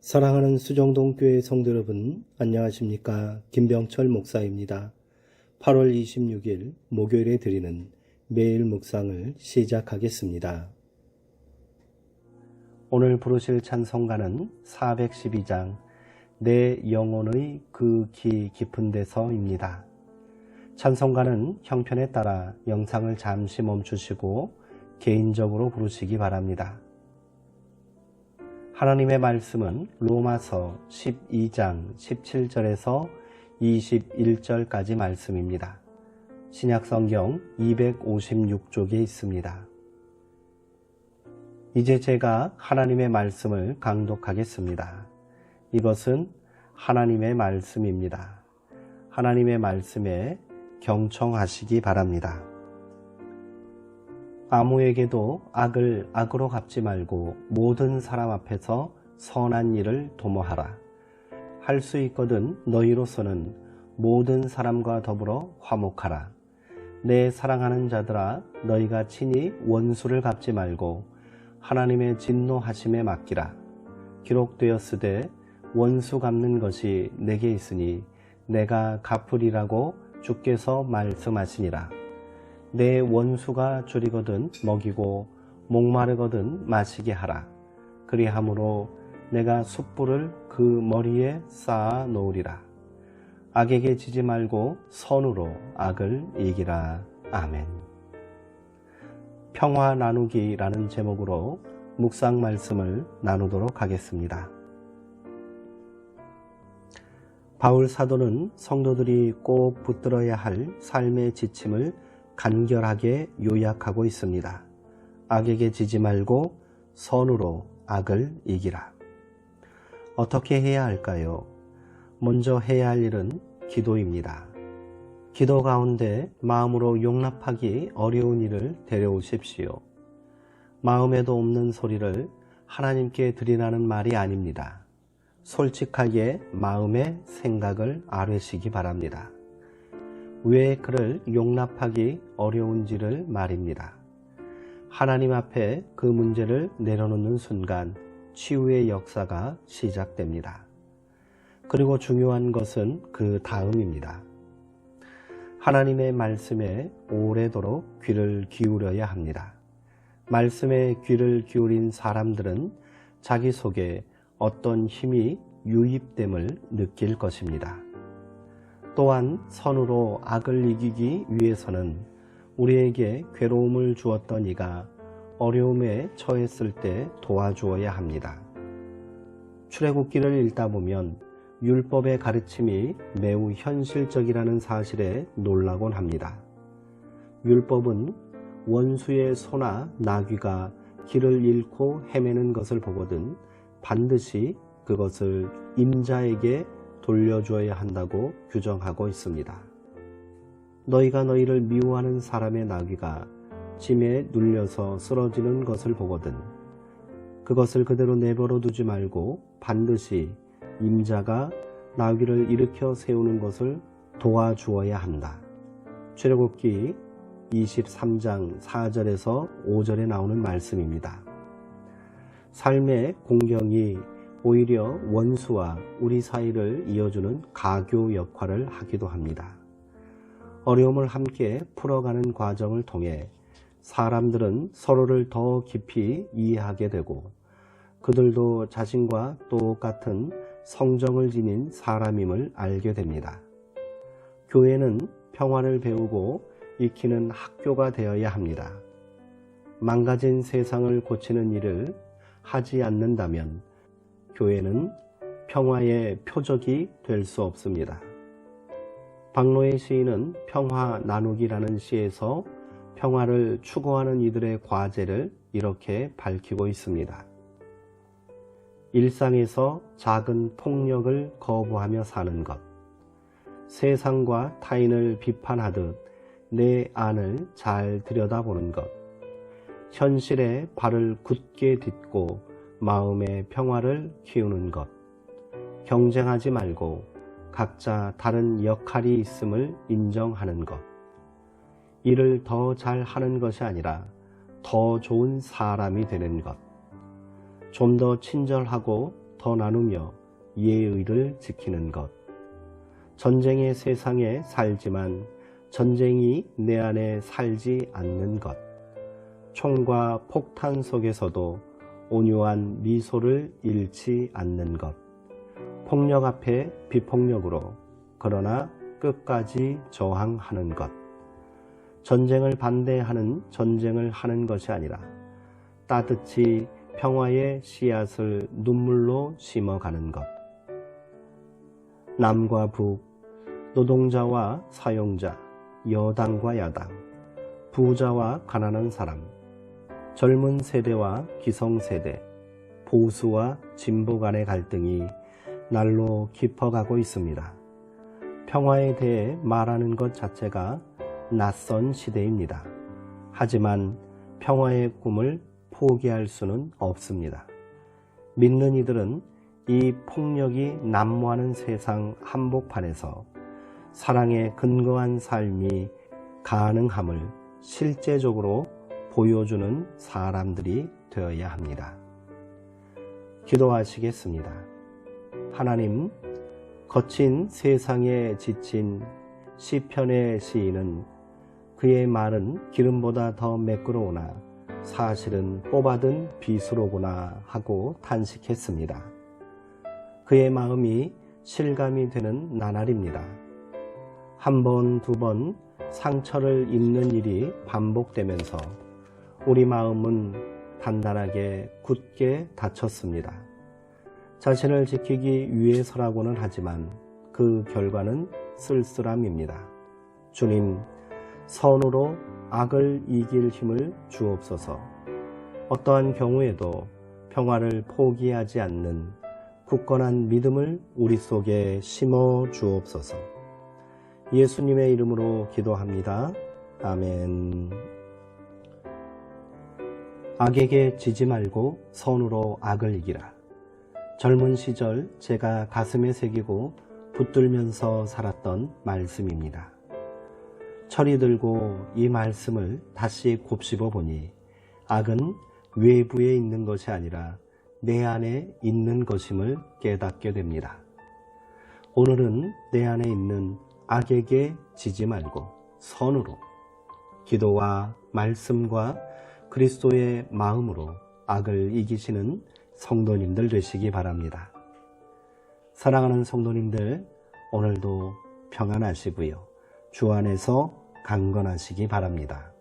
사랑하는 수정동교회 성도 여러분, 안녕하십니까? 김병철 목사입니다. 8월 26일 목요일에 드리는 매일 묵상을 시작하겠습니다. 오늘 부르실 찬송가는 412장 내 영혼의 그 깊은 데서입니다. 찬송가는 형편에 따라 영상을 잠시 멈추시고 개인적으로 부르시기 바랍니다. 하나님의 말씀은 로마서 12장 17절에서 21절까지 말씀입니다. 신약성경 256쪽에 있습니다. 이제 제가 하나님의 말씀을 강독하겠습니다. 이것은 하나님의 말씀입니다. 하나님의 말씀에 경청하시기 바랍니다. 아무에게도 악을 악으로 갚지 말고 모든 사람 앞에서 선한 일을 도모하라. 할 수 있거든 너희로서는 모든 사람과 더불어 화목하라. 내 사랑하는 자들아, 너희가 친히 원수를 갚지 말고 하나님의 진노하심에 맡기라. 기록되었으되 원수 갚는 것이 내게 있으니 내가 갚으리라고 주께서 말씀하시니라. 내 원수가 줄이거든 먹이고 목마르거든 마시게 하라. 그리함으로 내가 숯불을 그 머리에 쌓아 놓으리라. 악에게 지지 말고 선으로 악을 이기라. 아멘. 평화 나누기라는 제목으로 묵상 말씀을 나누도록 하겠습니다. 바울 사도는 성도들이 꼭 붙들어야 할 삶의 지침을 간결하게 요약하고 있습니다. 악에게 지지 말고 선으로 악을 이기라. 어떻게 해야 할까요? 먼저 해야 할 일은 기도입니다. 기도 가운데 마음으로 용납하기 어려운 일을 데려오십시오. 마음에도 없는 소리를 하나님께 드리라는 말이 아닙니다. 솔직하게 마음의 생각을 아뢰시기 바랍니다. 왜 그를 용납하기 어려운지를 말입니다. 하나님 앞에 그 문제를 내려놓는 순간 치유의 역사가 시작됩니다. 그리고 중요한 것은 그 다음입니다. 하나님의 말씀에 오래도록 귀를 기울여야 합니다. 말씀에 귀를 기울인 사람들은 자기 속에 어떤 힘이 유입됨을 느낄 것입니다. 또한 선으로 악을 이기기 위해서는 우리에게 괴로움을 주었던 이가 어려움에 처했을 때 도와주어야 합니다. 출애굽기를 읽다 보면 율법의 가르침이 매우 현실적이라는 사실에 놀라곤 합니다. 율법은 원수의 소나 나귀가 길을 잃고 헤매는 것을 보거든 반드시 그것을 임자에게 돌려주어야 한다고 규정하고 있습니다. 너희가 너희를 미워하는 사람의 나귀가 짐에 눌려서 쓰러지는 것을 보거든 그것을 그대로 내버려 두지 말고 반드시 임자가 나귀를 일으켜 세우는 것을 도와주어야 한다. 출애굽기 23장 4절에서 5절에 나오는 말씀입니다. 삶의 공경이 오히려 원수와 우리 사이를 이어주는 가교 역할을 하기도 합니다. 어려움을 함께 풀어가는 과정을 통해 사람들은 서로를 더 깊이 이해하게 되고 그들도 자신과 똑같은 성정을 지닌 사람임을 알게 됩니다. 교회는 평화를 배우고 익히는 학교가 되어야 합니다. 망가진 세상을 고치는 일을 하지 않는다면 교회는 평화의 표적이 될 수 없습니다. 박노해 시인은 평화 나누기라는 시에서 평화를 추구하는 이들의 과제를 이렇게 밝히고 있습니다. 일상에서 작은 폭력을 거부하며 사는 것, 세상과 타인을 비판하듯 내 안을 잘 들여다보는 것, 현실에 발을 굳게 딛고 마음의 평화를 키우는 것, 경쟁하지 말고 각자 다른 역할이 있음을 인정하는 것, 일을 더 잘하는 것이 아니라 더 좋은 사람이 되는 것, 좀 더 친절하고 더 나누며 예의를 지키는 것. 전쟁의 세상에 살지만 전쟁이 내 안에 살지 않는 것. 총과 폭탄 속에서도 온유한 미소를 잃지 않는 것. 폭력 앞에 비폭력으로 그러나 끝까지 저항하는 것. 전쟁을 반대하는 전쟁을 하는 것이 아니라 따뜻히 평화의 씨앗을 눈물로 심어가는 것. 남과 북, 노동자와 사용자, 여당과 야당, 부자와 가난한 사람, 젊은 세대와 기성세대, 보수와 진보 간의 갈등이 날로 깊어가고 있습니다. 평화에 대해 말하는 것 자체가 낯선 시대입니다. 하지만 평화의 꿈을 포기할 수는 없습니다. 믿는 이들은 이 폭력이 난무하는 세상 한복판에서 사랑에 근거한 삶이 가능함을 실제적으로 보여주는 사람들이 되어야 합니다. 기도하시겠습니다. 하나님, 거친 세상에 지친 시편의 시인은 그의 말은 기름보다 더 매끄러우나 사실은 뽑아든 빗으로구나 하고 탄식했습니다. 그의 마음이 실감이 되는 나날입니다. 한 번, 두 번 상처를 입는 일이 반복되면서 우리 마음은 단단하게 굳게 닫혔습니다. 자신을 지키기 위해서라고는 하지만 그 결과는 쓸쓸함입니다. 주님, 선으로 악을 이길 힘을 주옵소서. 어떠한 경우에도 평화를 포기하지 않는 굳건한 믿음을 우리 속에 심어 주옵소서. 예수님의 이름으로 기도합니다. 아멘. 악에게 지지 말고 선으로 악을 이기라. 젊은 시절 제가 가슴에 새기고 붙들면서 살았던 말씀입니다. 철이 들고 이 말씀을 다시 곱씹어 보니 악은 외부에 있는 것이 아니라 내 안에 있는 것임을 깨닫게 됩니다. 오늘은 내 안에 있는 악에게 지지 말고 선으로 기도와 말씀과 그리스도의 마음으로 악을 이기시는 성도님들 되시기 바랍니다. 사랑하는 성도님들, 오늘도 평안하시고요. 주 안에서 강건하시기 바랍니다.